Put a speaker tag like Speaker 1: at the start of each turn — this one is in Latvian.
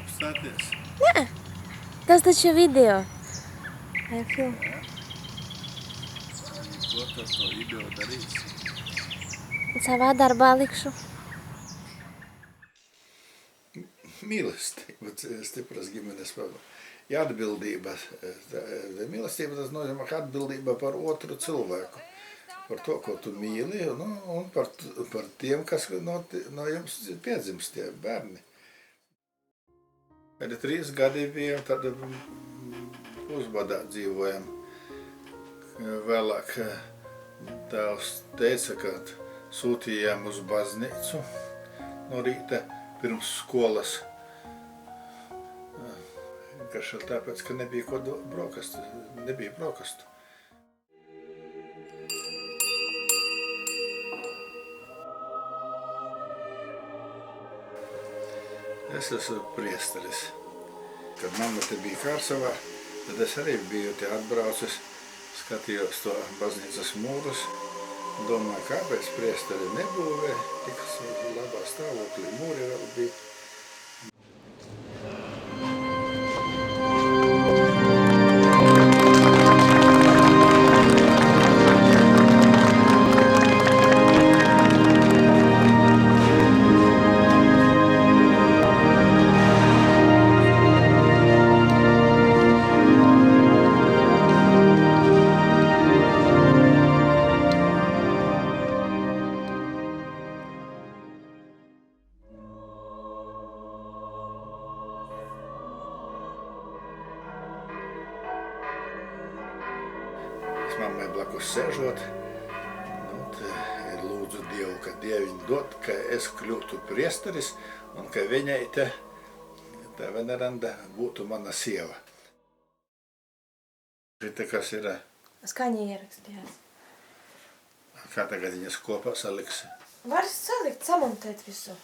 Speaker 1: Apstāties?
Speaker 2: Nē, tas taču ir video. Vai film?
Speaker 1: Ko tu ar to video darīsi?
Speaker 2: Savā darbā likšu.
Speaker 1: Mīlestība, stipras ģimenes pamats. Ja atbildība, mīlestība tas nozīmē atbildība par otru cilvēku. Par to, ko tu mīli, un par tiem, kas no jums piedzimst, tie bērni. Kad 3 gadi bija, tad uzbadā dzīvojam. Vēlāk tēvs teica, ka sūtījām uz baznīcu no rīta pirms skolas. Vienkārši tāpēc, ka nebija ko brokastu. Es esmu priesteris. Kad mamma te bija Kārsavā, tad es arī biju te atbraucis, skatījos to baznīcas mūrus. Domāju, kāpēc priesteri nebūvē, tik labā stāvoklī mūri vēl bija. Es mammai blakus sēžot, lūdzu Dievu, ka Dieviņ dod, ka es kļūtu priesteris un ka viņai tā veneranda būtu mana sieva. Šita kas ir?
Speaker 2: Skaņa ierakstījās.
Speaker 1: Kā tagad viņas kopā saliks?
Speaker 2: Var salikt, samontēt visu.